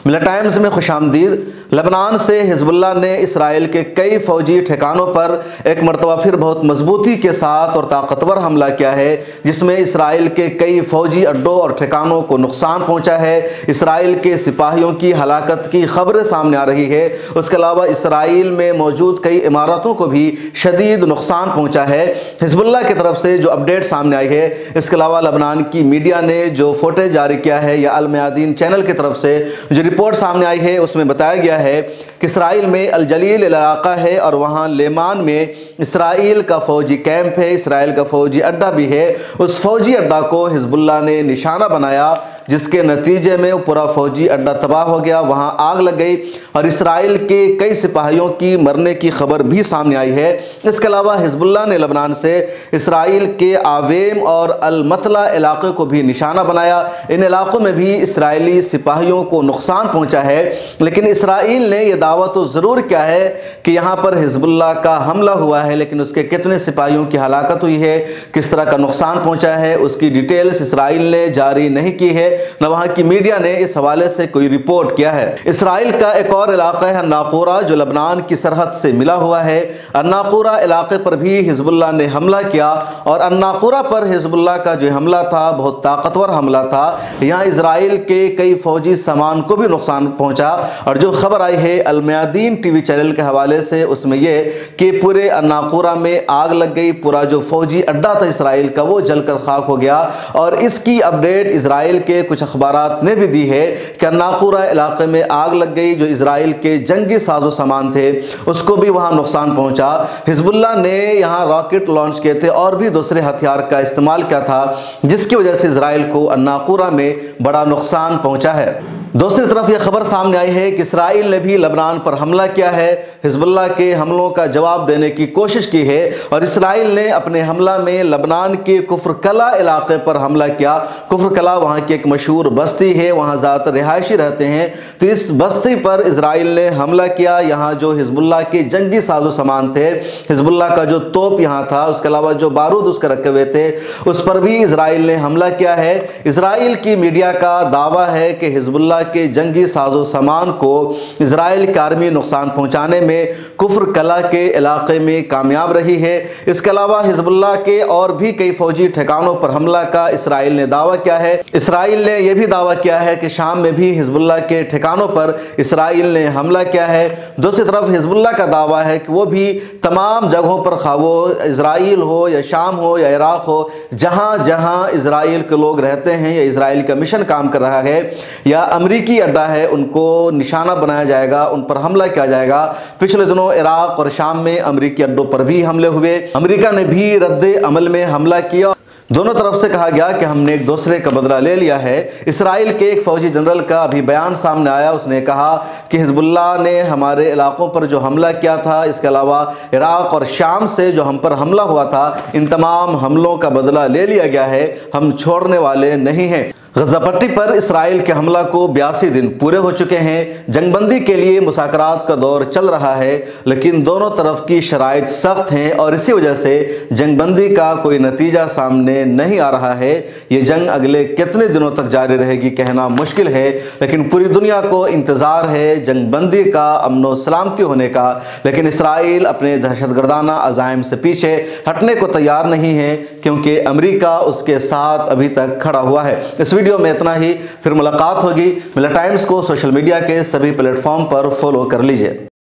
ملا ٹائمز میں خوش آمدید۔ لبنان سے حزب اللہ نے اسرائیل کے کئی فوجی ٹھکانوں پر ایک مرتبہ پھر بہت مضبوطی کے ساتھ اور طاقتور حملہ کیا ہے، جس میں اسرائیل کے کئی فوجی اڈوں اور ٹھکانوں کو نقصان پہنچا ہے۔ اسرائیل کے سپاہیوں کی ہلاکت کی خبریں سامنے آ رہی ہے۔ اس کے علاوہ اسرائیل میں موجود کئی عمارتوں کو بھی شدید نقصان پہنچا ہے۔ حزب اللہ کی طرف سے جو اپڈیٹ سامنے آئی ہے، اس کے علاوہ لبنان کی میڈیا نے جو فوٹیج جاری کیا ہے یا المیادین چینل کی طرف سے جو رپورٹ سامنے آئی ہے، اس میں بتایا گیا ہے کہ اسرائیل میں الجلیل علاقہ ہے اور وہاں لیمان میں اسرائیل کا فوجی کیمپ ہے، اسرائیل کا فوجی اڈہ بھی ہے۔ اس فوجی اڈہ کو حزب اللہ نے نشانہ بنایا، جس کے نتیجے میں پورا فوجی اڈہ تباہ ہو گیا، وہاں آگ لگ گئی اور اسرائیل کے کئی سپاہیوں کی مرنے کی خبر بھی سامنے آئی ہے۔ اس کے علاوہ حزب اللہ نے لبنان سے اسرائیل کے آویم اور المطلع علاقے کو بھی نشانہ بنایا۔ ان علاقوں میں بھی اسرائیلی سپاہیوں کو نقصان پہنچا ہے، لیکن اسرائیل نے یہ دعویٰ تو ضرور کیا ہے کہ یہاں پر حزب اللہ کا حملہ ہوا ہے، لیکن اس کے کتنے سپاہیوں کی ہلاکت ہوئی ہے، کس طرح کا نقصان پہنچا ہے، اس کی ڈیٹیلز اسرائیل نے جاری نہیں کی ہے، نہ وہاں کی میڈیا نے اس حوالے سے کوئی رپورٹ کیا ہے۔ اسرائیل کا ایک اور علاقہ ہے الناقورہ، جو لبنان کی سرحد سے ملا ہوا ہے۔ الناقورہ علاقے پر بھی حزب اللہ نے حملہ کیا اور الناقورہ پر حزب اللہ کا جو حملہ تھا بہت طاقتور حملہ تھا۔ یہاں اسرائیل کے کئی فوجی سامان کو بھی نقصان پہنچا، اور جو خبر آئی ہے المیادین ٹی وی چینل کے حوالے سے، اس میں یہ کہ پورے الناقورہ میں آگ لگ گئی، پورا جو فوجی اڈہ تھا اسرائیل کا وہ جل کر خاک ہو گیا، اور اس کی اپڈیٹ اسرائیل کے کچھ اخبارات نے بھی دی ہے کہ الناقورہ علاقے میں آگ لگ گئی، جو اسرائیل کے جنگی ساز و سامان تھے اس کو بھی وہاں نقصان پہنچا۔ حزب اللہ نے یہاں راکٹ لانچ کیے تھے اور بھی دوسرے ہتھیار کا استعمال کیا تھا، جس کی وجہ سے اسرائیل کو الناقورہ میں بڑا نقصان پہنچا ہے۔ دوسری طرف یہ خبر سامنے آئی ہے کہ اسرائیل نے بھی لبنان پر حملہ کیا ہے، حزب اللہ کے حملوں کا جواب دینے کی کوشش کی ہے، اور اسرائیل نے اپنے حملہ میں لبنان کے کفر کلا علاقے پر حملہ کیا۔ کفر کلا وہاں کی ایک مشہور بستی ہے، وہاں زیادہ رہائشی رہتے ہیں، تو اس بستی پر اسرائیل نے حملہ کیا۔ یہاں جو حزب اللہ کے جنگی ساز و سامان تھے، حزب اللہ کا جو توپ یہاں تھا، اس کے علاوہ جو بارود اس کے رکھے ہوئے تھے، اس پر بھی اسرائیل نے حملہ کیا ہے۔ اسرائیل کی میڈیا کا دعویٰ ہے کہ حزب اللہ کے جنگی ساز و سامان کو اسرائیل کی آرمی نقصان پہنچانے میں کفر کلا کے علاقے میں کامیاب رہی ہے۔ اس کے علاوہ حزب اللہ کے اور بھی کئی فوجی ٹھکانوں پر حملہ کا اسرائیل نے دعویٰ کیا ہے۔ اسرائیل نے یہ بھی دعویٰ کیا ہے کہ شام میں بھی حزب اللہ کے ٹھکانوں پر اسرائیل نے حملہ کیا ہے۔ دوسری طرف حزب اللہ کا دعویٰ ہے کہ وہ بھی تمام جگہوں پر، خواہ وہ اسرائیل ہو یا شام ہو یا عراق ہو، جہاں جہاں اسرائیل کے لوگ رہتے ہیں یا اسرائیل کا مشن کام کر رہا ہے یا امریکی اڈہ ہے، ان کو نشانہ بنایا جائے گا، ان پر حملہ کیا جائے گا۔ پچھلے دنوں عراق اور شام میں امریکی اڈوں پر بھی حملے ہوئے، امریکہ نے بھی رد عمل میں حملہ کیا۔ دونوں طرف سے کہا گیا کہ ہم نے ایک دوسرے کا بدلہ لے لیا ہے۔ اسرائیل کے ایک فوجی جنرل کا ابھی بیان سامنے آیا، اس نے کہا کہ حزب اللہ نے ہمارے علاقوں پر جو حملہ کیا تھا، اس کے علاوہ عراق اور شام سے جو ہم پر حملہ ہوا تھا، ان تمام حملوں کا بدلہ لے لیا گیا ہے، ہم چھوڑنے والے نہیں ہیں۔ غزہ پٹی پر اسرائیل کے حملہ کو 82 دن پورے ہو چکے ہیں۔ جنگ بندی کے لیے مذاکرات کا دور چل رہا ہے، لیکن دونوں طرف کی شرائط سخت ہیں اور اسی وجہ سے جنگ بندی کا کوئی نتیجہ سامنے نہیں آ رہا ہے۔ یہ جنگ اگلے کتنے دنوں تک جاری رہے گی کہنا مشکل ہے، لیکن پوری دنیا کو انتظار ہے جنگ بندی کا، امن و سلامتی ہونے کا، لیکن اسرائیل اپنے دہشت گردانہ عزائم سے پیچھے ہٹنے کو تیار نہیں ہے، کیونکہ امریکہ اس کے ساتھ ابھی تک کھڑا ہوا ہے۔ اس ویڈیو میں اتنا ہی، پھر ملاقات ہوگی۔ ملا ٹائمز کو سوشل میڈیا کے سبھی پلیٹ فارم پر فالو کر لیجئے۔